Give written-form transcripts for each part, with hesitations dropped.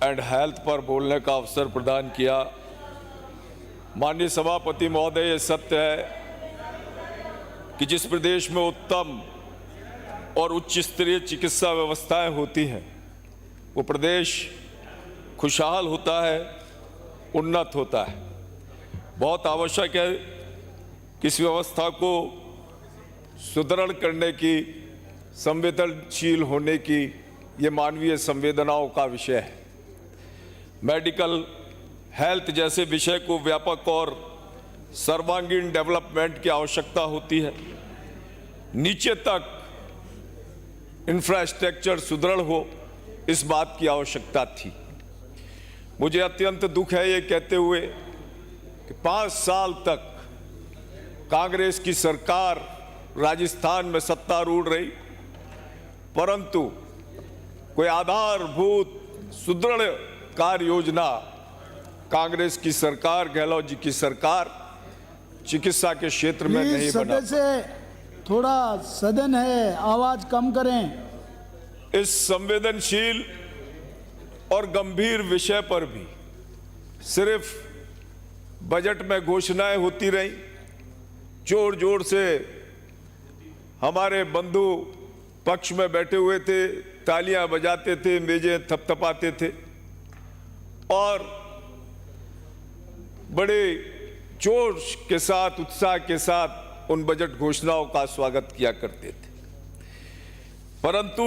And health पर बोलने का अवसर प्रदान किया। माननीय सभापति महोदय, ये सत्य है कि जिस प्रदेश में उत्तम और उच्च स्तरीय चिकित्सा व्यवस्थाएं होती हैं वो प्रदेश खुशहाल होता है, उन्नत होता है। बहुत आवश्यक है कि इस व्यवस्था को सुदृढ़ करने की, संवेदनशील होने की, ये मानवीय संवेदनाओं का विषय है। मेडिकल हेल्थ जैसे विषय को व्यापक और सर्वांगीण डेवलपमेंट की आवश्यकता होती है। नीचे तक इंफ्रास्ट्रक्चर सुदृढ़ हो, इस बात की आवश्यकता थी। मुझे अत्यंत दुख है ये कहते हुए कि 5 साल तक कांग्रेस की सरकार राजस्थान में सत्तारूढ़ रही, परंतु कोई आधारभूत सुदृढ़ कार्य योजना कांग्रेस की सरकार, गहलोत जी की सरकार चिकित्सा के क्षेत्र में नहीं बना। सदन से थोड़ा सदन है, आवाज कम करें। इस संवेदनशील और गंभीर विषय पर भी सिर्फ बजट में घोषणाएं होती रही। जोर जोर से हमारे बंधु पक्ष में बैठे हुए थे, तालियां बजाते थे, मेजें थपथपाते थे और बड़े जोश के साथ, उत्साह के साथ उन बजट घोषणाओं का स्वागत किया करते थे। परंतु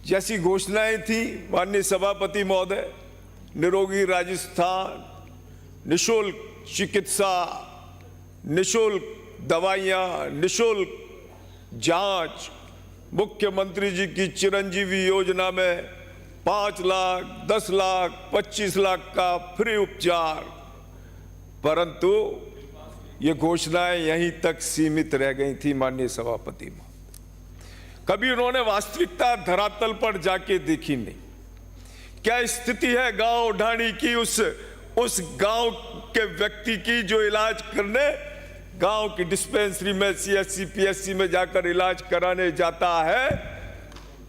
जैसी घोषणाएं थी, माननीय सभापति महोदय, निरोगी राजस्थान, निशुल्क चिकित्सा, निशुल्क दवाइयां, निशुल्क जांच, मुख्यमंत्री जी की चिरंजीवी योजना में 5 लाख, 10 लाख, 25 लाख का फ्री उपचार, परंतु ये घोषणाएं यहीं तक सीमित रह गई थी। माननीय सभापति महोदय, कभी उन्होंने वास्तविकता धरातल पर जाके देखी नहीं। क्या स्थिति है गांव ढाणी की, उस गांव के व्यक्ति की जो इलाज करने गांव की डिस्पेंसरी में, सीएचसी, पीएचसी में जाकर इलाज कराने जाता है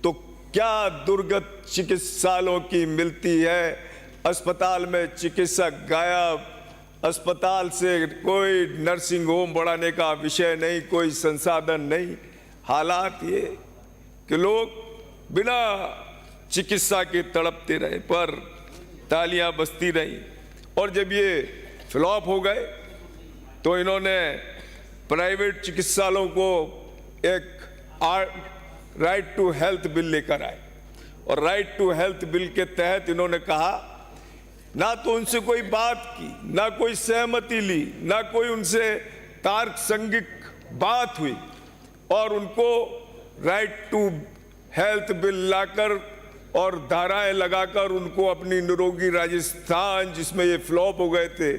तो क्या दुर्गत चिकित्सालयों की मिलती है। अस्पताल में चिकित्सक गायब, अस्पताल से कोई नर्सिंग होम बढ़ाने का विषय नहीं, कोई संसाधन नहीं। हालात ये कि लोग बिना चिकित्सा के तड़पते रहे, पर तालियां बजती रही। और जब ये फ्लॉप हो गए तो इन्होंने प्राइवेट चिकित्सालयों को एक राइट टू हेल्थ बिल लेकर आए और राइट टू हेल्थ बिल के तहत इन्होंने कहा, ना तो उनसे कोई बात की, ना कोई सहमति ली, ना कोई उनसे तर्क संगिक बात हुई और उनको राइट टू हेल्थ बिल लाकर और धाराएं लगाकर उनको अपनी निरोगी राजस्थान, जिसमें ये फ्लॉप हो गए थे,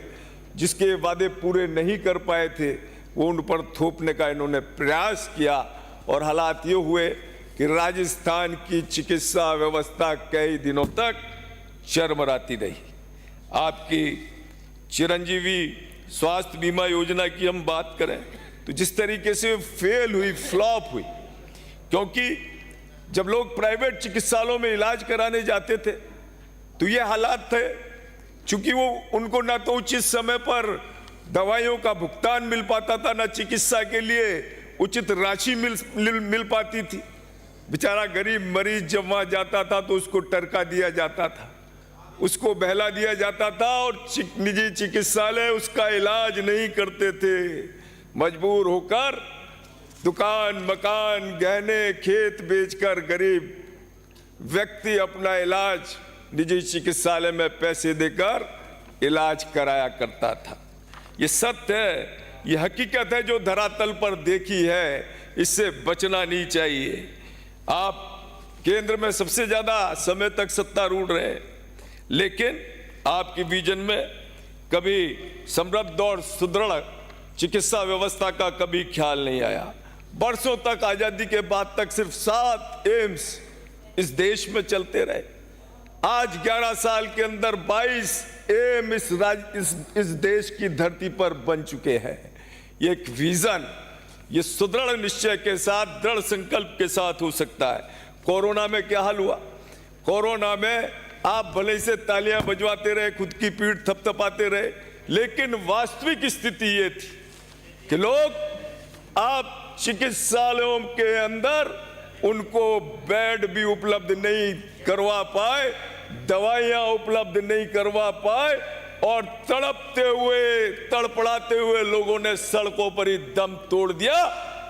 जिसके वादे पूरे नहीं कर पाए थे, वो उन पर थोपने का इन्होंने प्रयास किया और हालात ये हुए कि राजस्थान की चिकित्सा व्यवस्था कई दिनों तक चरमराती रही। आपकी चिरंजीवी स्वास्थ्य बीमा योजना की हम बात करें तो जिस तरीके से फेल हुई, फ्लॉप हुई, क्योंकि जब लोग प्राइवेट चिकित्सालयों में इलाज कराने जाते थे तो ये हालात थे, चूंकि वो उनको ना तो उचित समय पर दवाइयों का भुगतान मिल पाता था, ना चिकित्सा के लिए उचित राशि मिल पाती थी। बेचारा गरीब मरीज जब वहां जाता था तो उसको टरका दिया जाता था, उसको बहला दिया जाता था और निजी चिकित्सालय उसका इलाज नहीं करते थे। मजबूर होकर दुकान, मकान, गहने, खेत बेचकर गरीब व्यक्ति अपना इलाज निजी चिकित्सालय में पैसे देकर इलाज कराया करता था। ये सत्य है, ये हकीकत है जो धरातल पर देखी है, इससे बचना नहीं चाहिए। आप केंद्र में सबसे ज्यादा समय तक सत्तारूढ़ रहे, लेकिन आपकी विजन में कभी समृद्ध और सुदृढ़ चिकित्सा व्यवस्था का कभी ख्याल नहीं आया। बरसों तक, आजादी के बाद तक सिर्फ 7 एम्स इस देश में चलते रहे। आज 11 साल के अंदर 22 एम्स इस देश की धरती पर बन चुके हैं। ये एक विजन, ये सुदृढ़ निश्चय के साथ, दृढ़ संकल्प के साथ हो सकता है। कोरोना में क्या हाल हुआ? कोरोना में आप भले से तालियां बजवाते रहे, खुद की पीठ थपथपाते रहे, लेकिन वास्तविक स्थिति ये थी कि लोग आप चिकित्सालयों के अंदर उनको बेड भी उपलब्ध नहीं करवा पाए, दवाइयां उपलब्ध नहीं करवा पाए, और तड़पते हुए तड़पड़ाते हुए लोगों ने सड़कों पर ही दम तोड़ दिया।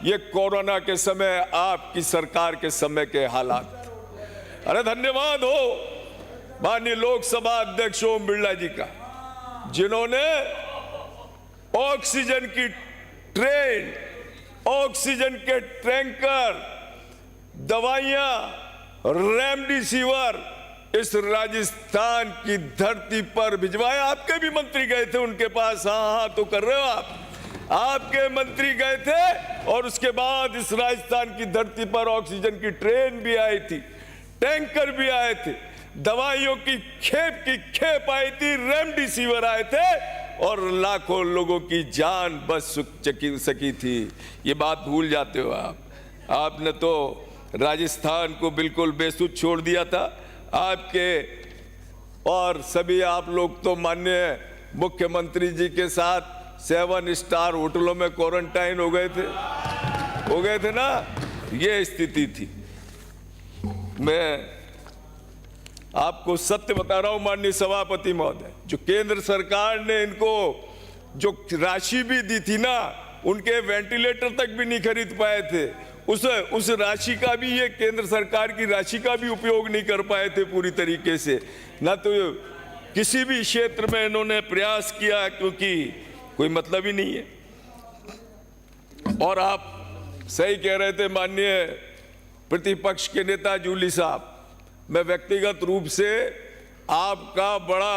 ये कोरोना के समय आपकी सरकार के समय के हालात। अरे धन्यवाद हो माननीय लोकसभा अध्यक्ष ओम बिरला जी का, जिन्होंने ऑक्सीजन की ट्रेन, ऑक्सीजन के टैंकर, दवाइयां, रेमडेसिविर इस राजस्थान की धरती पर भिजवाए। आपके भी मंत्री गए थे उनके पास, हाँ तो कर रहे हो आपके मंत्री गए थे, और उसके बाद इस राजस्थान की धरती पर ऑक्सीजन की ट्रेन भी आई थी, टैंकर भी आए थे, दवाइयों की खेप आई थी, रेमडेसिविर आए थे, और लाखों लोगों की जान बच सकी थी। ये बात भूल जाते हो आप। आपने तो राजस्थान को बिल्कुल बेसुध छोड़ दिया था। आपके और सभी आप लोग तो माननीय मुख्यमंत्री जी के साथ 7 स्टार होटलों में क्वारंटाइन हो गए थे ना। ये स्थिति थी। मैं आपको सत्य बता रहा हूं माननीय सभापति महोदय, जो केंद्र सरकार ने इनको जो राशि भी दी थी ना, उनके वेंटिलेटर तक भी नहीं खरीद पाए थे। उस राशि का भी, ये केंद्र सरकार की राशि का भी उपयोग नहीं कर पाए थे पूरी तरीके से, ना तो किसी भी क्षेत्र में इन्होंने प्रयास किया, क्योंकि कोई मतलब ही नहीं है। और आप सही कह रहे थे माननीय प्रतिपक्ष के नेता जूली साहब, मैं व्यक्तिगत रूप से आपका बड़ा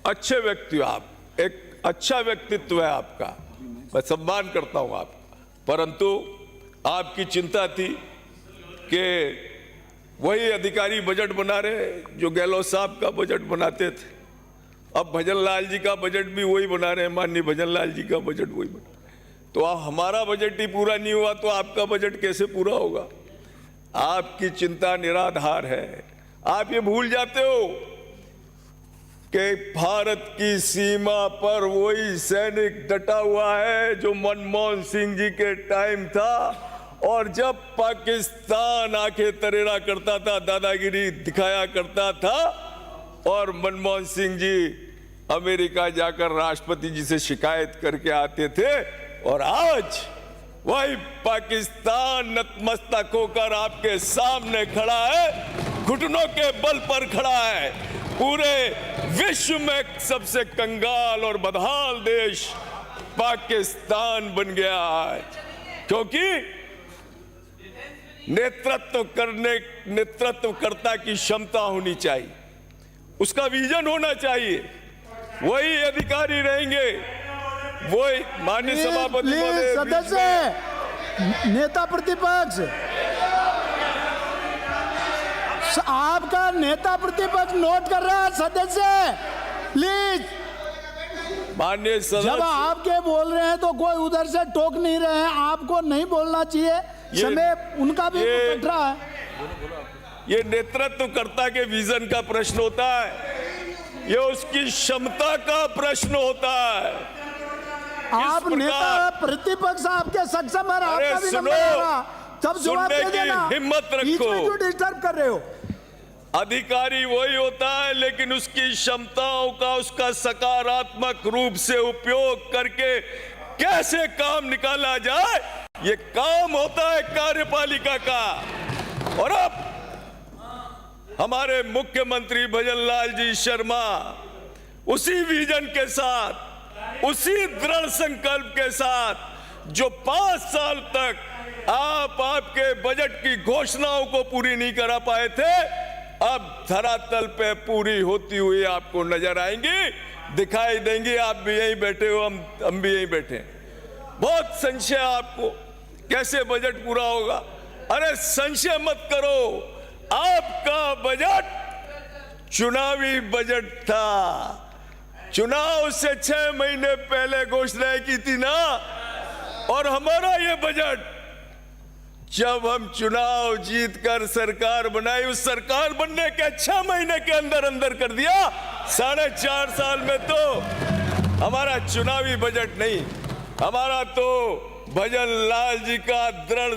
अच्छे व्यक्ति, आप एक अच्छा व्यक्तित्व है आपका, मैं सम्मान करता हूं आपका, परंतु आपकी चिंता थी कि वही अधिकारी बजट बना रहे जो गहलोत साहब का बजट बनाते थे। अब भजन लाल जी का बजट भी वही बना रहे हैं, माननीय भजन लाल जी का बजट वही बना। तो अब हमारा बजट ही पूरा नहीं हुआ तो आपका बजट कैसे पूरा होगा? आपकी चिंता निराधार है। आप ये भूल जाते हो कि भारत की सीमा पर वही सैनिक डटा हुआ है जो मनमोहन सिंह जी के टाइम था, और जब पाकिस्तान आके तरेरा करता था, दादागिरी दिखाया करता था, और मनमोहन सिंह जी अमेरिका जाकर राष्ट्रपति जी से शिकायत करके आते थे, और आज वही पाकिस्तान नतमस्तक होकर आपके सामने खड़ा है, घुटनों के बल पर खड़ा है। पूरे विश्व में सबसे कंगाल और बदहाल देश पाकिस्तान बन गया है, क्योंकि नेतृत्वकर्ता की क्षमता होनी चाहिए, उसका विजन होना चाहिए, वही अधिकारी रहेंगे, वही माननीय सभापति महोदय, सदस्य, नेता प्रतिपक्ष, आपका नेता प्रतिपक्ष नोट कर रहा है। सदस्य प्लीज, माननीय सदस्य, जब आपके बोल रहे हैं तो कोई उधर से टोक नहीं रहे हैं, आपको नहीं बोलना चाहिए, समय उनका भी कट रहा है। ये नेतृत्वकर्ता के विजन का प्रश्न होता है, ये उसकी क्षमता का प्रश्न होता है। आप नेता प्रतिपक्ष, आपके सक्षम है, आपका भी नंबर आएगा, तब जवाब दे देना। हिम्मत रखो, बीच में क्यों डिस्टर्ब कर रहे हो? अधिकारी वही होता है, लेकिन उसकी क्षमताओं का, उसका सकारात्मक रूप से उपयोग करके कैसे काम निकाला जाए, ये काम होता है कार्यपालिका का। और अब हमारे मुख्यमंत्री भजन लाल जी शर्मा उसी विजन के साथ, उसी दृढ़ संकल्प के साथ, जो 5 साल तक आपके बजट की घोषणाओं को पूरी नहीं करा पाए थे, अब धरातल पे पूरी होती हुई आपको नजर आएंगी, दिखाई देंगी। आप भी यहीं बैठे हो, हम भी यहीं बैठे हैं। बहुत संशय आपको कैसे बजट पूरा होगा। अरे संशय मत करो, आपका बजट चुनावी बजट था, चुनाव से 6 महीने पहले घोषणा की थी ना, और हमारा ये बजट जब हम चुनाव जीतकर सरकार बनाई, उस सरकार बनने के 6 महीने के अंदर अंदर कर दिया 4.5 साल में। तो हमारा चुनावी बजट नहीं, हमारा तो भजन लाल जी का दृढ़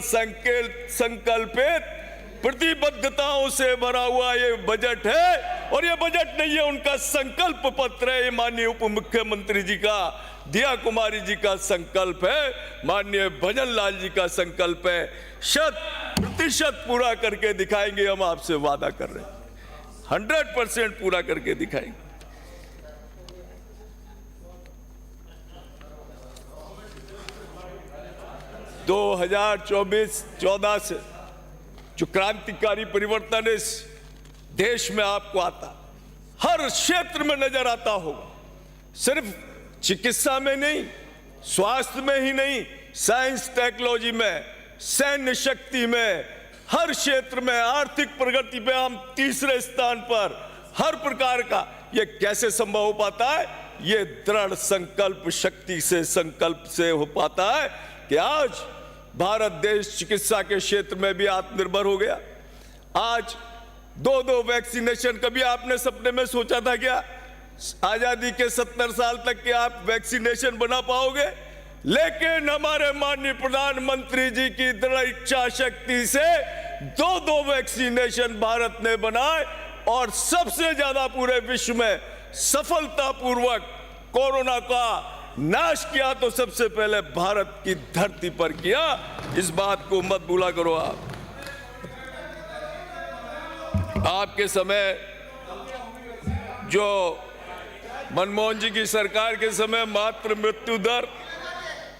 संकल्पित प्रतिबद्धताओं से भरा हुआ ये बजट है। और ये बजट नहीं है, उनका संकल्प पत्र है। ये माननीय उप मुख्यमंत्री जी का, दिया कुमारी जी का संकल्प है, माननीय भजन लाल जी का संकल्प है। 100% पूरा करके दिखाएंगे, हम आपसे वादा कर रहे हैं। 100% पूरा करके दिखाएंगे। दो 2024-14 से जो क्रांतिकारी परिवर्तन इस देश में आपको आता, हर क्षेत्र में नजर आता होगा। सिर्फ चिकित्सा में नहीं, स्वास्थ्य में ही नहीं, साइंस टेक्नोलॉजी में, सैन्य शक्ति में, हर क्षेत्र में, आर्थिक प्रगति पे हम तीसरे स्थान पर। हर प्रकार का ये कैसे संभव हो पाता है? ये दृढ़ संकल्प शक्ति से, संकल्प से हो पाता है कि आज भारत देश चिकित्सा के क्षेत्र में भी आत्मनिर्भर हो गया। आज 2 वैक्सीनेशन, कभी आपने सपने में सोचा था क्या आजादी के 70 साल तक के आप वैक्सीनेशन बना पाओगे? लेकिन हमारे माननीय प्रधानमंत्री जी की दृढ़ इच्छा शक्ति से 2 वैक्सीनेशन भारत ने बनाए और सबसे ज्यादा पूरे विश्व में सफलतापूर्वक कोरोना का नाश किया तो सबसे पहले भारत की धरती पर किया। इस बात को मत भूला करो। आपके समय जो मनमोहन जी की सरकार के समय मात्र मृत्यु दर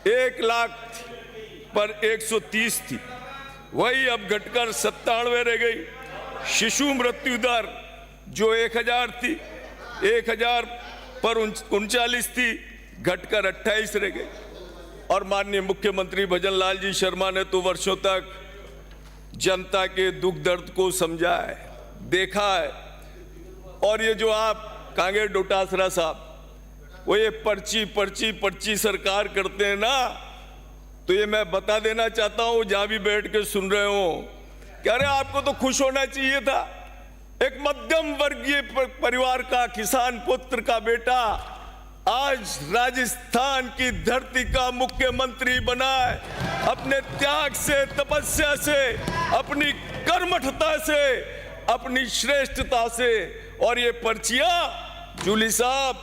1 लाख पर 130 थी, वही अब घटकर 97 रह गई। शिशु मृत्यु दर जो 1000 थी, 1000 पर 39 थी, घटकर 28 रह गई। और माननीय मुख्यमंत्री भजन लाल जी शर्मा ने तो वर्षों तक जनता के दुख दर्द को समझा है, देखा है। और ये जो आप कांगे डोटासरा साहब, वो ये पर्ची सरकार करते हैं ना, तो ये मैं बता देना चाहता हूं, जहां भी बैठ के सुन रहे हो, कह रहे आपको तो खुश होना चाहिए था। एक मध्यम वर्गीय परिवार का किसान पुत्र का बेटा आज राजस्थान की धरती का मुख्यमंत्री बना है। अपने त्याग से, तपस्या से, अपनी कर्मठता से, अपनी श्रेष्ठता से। और ये पर्चियां जूली साहब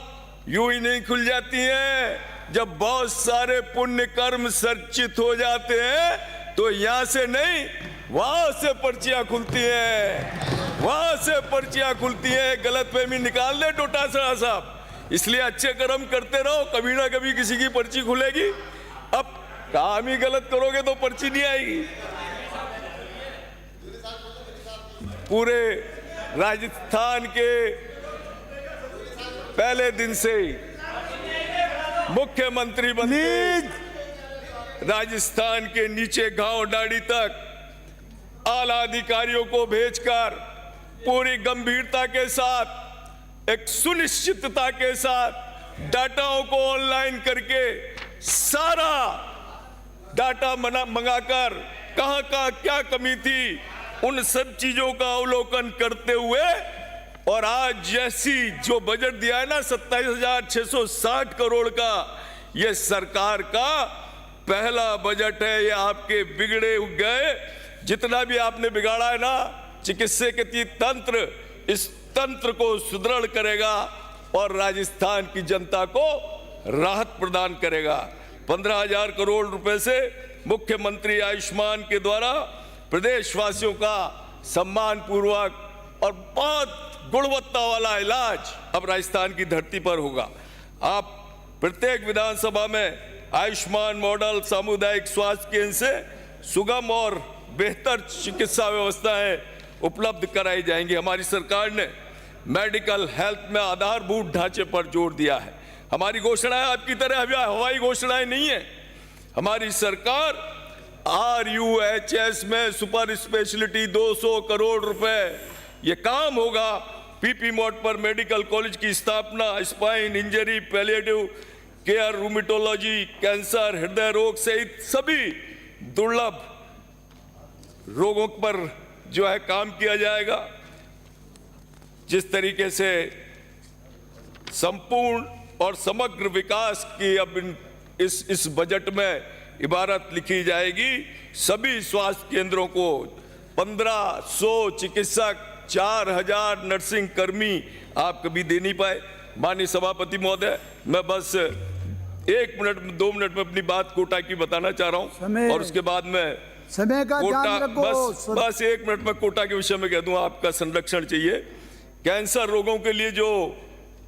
यूं ही नहीं खुल जाती हैं। जब बहुत सारे पुण्य कर्म सर्जित हो जाते हैं तो यहां से नहीं, वहां से पर्चियां खुलती हैं, वहां से पर्चियां खुलती हैं। गलतफहमी निकाल दे डोटासरा साहब। इसलिए अच्छे कर्म करते रहो, कभी ना कभी किसी की पर्ची खुलेगी। अब काम ही गलत करोगे तो पर्ची नहीं आएगी। पूरे राजस्थान के पहले दिन से ही मुख्यमंत्री बनते राजस्थान के नीचे गांव डाड़ी तक आला अधिकारियों को भेजकर पूरी गंभीरता के साथ, एक सुनिश्चितता के साथ डाटाओं को ऑनलाइन करके सारा डाटा मंगाकर कहां कहां क्या कमी थी, उन सब चीजों का अवलोकन करते हुए, और आज जैसी जो बजट दिया है ना 27,660 करोड़ का, ये सरकार का पहला बजट है। ये आपके बिगड़े गए जितना भी आपने बिगाड़ा है ना चिकित्सा के तंत्र, इस तंत्र को सुदृढ़ करेगा और राजस्थान की जनता को राहत प्रदान करेगा। 15,000 करोड़ रुपए से मुख्यमंत्री आयुष्मान के द्वारा प्रदेशवासियों का सम्मान पूर्वक और बहुत गुणवत्ता वाला इलाज अब राजस्थान की धरती पर होगा। आप प्रत्येक विधानसभा में आयुष्मान मॉडल सामुदायिक स्वास्थ्य केंद्र से सुगम और बेहतर चिकित्सा व्यवस्थाएं उपलब्ध कराई जाएंगी। हमारी सरकार ने मेडिकल हेल्थ में आधारभूत ढांचे पर जोर दिया है। हमारी घोषणाएं आपकी तरह हवाई घोषणाएं नहीं है। हमारी सरकार RUHS में सुपर स्पेशलिटी 200 करोड़ रुपए ये काम होगा। PP मोड पर मेडिकल कॉलेज की स्थापना, spine injury, palliative care, rheumatology, cancer, हृदय रोग सहित सभी दुर्लभ रोगों पर जो है काम किया जाएगा। जिस तरीके से संपूर्ण और समग्र विकास की अब इस बजट में इबारत लिखी जाएगी, सभी स्वास्थ्य केंद्रों को 1500 चिकित्सक, 4000 नर्सिंग कर्मी आप कभी दे नहीं पाए। माननीय सभापति महोदय, मैं बस 1 मिनट 2 मिनट में अपनी बात कोटा की बताना चाह रहा हूं और उसके बाद में समय का कोटा, ध्यान रखो। बस 1 मिनट में कोटा के विषय में कह दूं, आपका संरक्षण चाहिए। कैंसर रोगों के लिए जो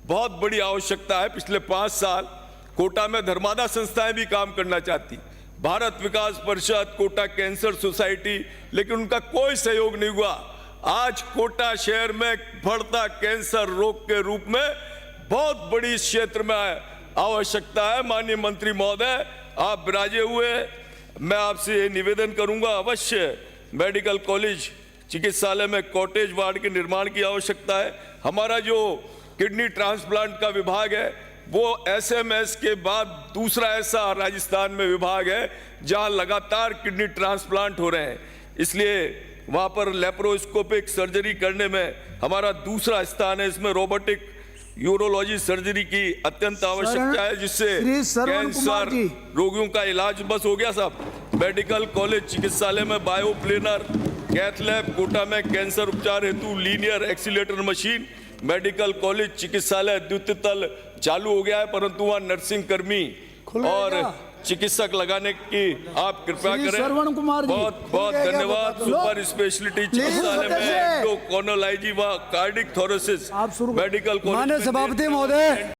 बहुत बड़ी आवश्यकता है, पिछले 5 साल कोटा में धर्मादा संस्थाएं भी काम करना चाहती, भारत विकास परिषद, कोटा कैंसर सोसाइटी, लेकिन उनका कोई सहयोग नहीं हुआ। आज कोटा शहर में बढ़ता कैंसर रोग के रूप में बहुत बड़ी इस क्षेत्र में आवश्यकता है। माननीय मंत्री महोदय, आप विराजे हुए, मैं आपसे ये निवेदन करूंगा, अवश्य मेडिकल कॉलेज चिकित्सालय में कॉटेज वार्ड के निर्माण की आवश्यकता है। हमारा जो किडनी ट्रांसप्लांट का विभाग है, वो एसएमएस के बाद दूसरा ऐसा राजस्थान में विभाग है जहां लगातार किडनी ट्रांसप्लांट हो रहे हैं, इसलिए वहां पर लेप्रोस्कोपिक सर्जरी करने में हमारा दूसरा स्थान है। इसमें रोबोटिक यूरोलॉजी सर्जरी की अत्यंत आवश्यकता है, जिससे कैंसर रोगियों का इलाज बस हो गया साहब। मेडिकल कॉलेज चिकित्सालय में बायोप्लेनर कैथ लैब, कोटा में कैंसर उपचार हेतु linear accelerator machine, medical college चिकित्सालय द्वितीय तल चालू हो गया है, परंतु वहां नर्सिंग कर्मी और चिकित्सक लगाने की आप कृपया करें। श्रवण कुमार जी, बहुत बहुत धन्यवाद। सुपर स्पेशलिटी चिकित्सालय में एंडोक्रिनोलॉजी व कार्डिक थोरेसिस मेडिकल कॉलेज। माननीय सभापति महोदय।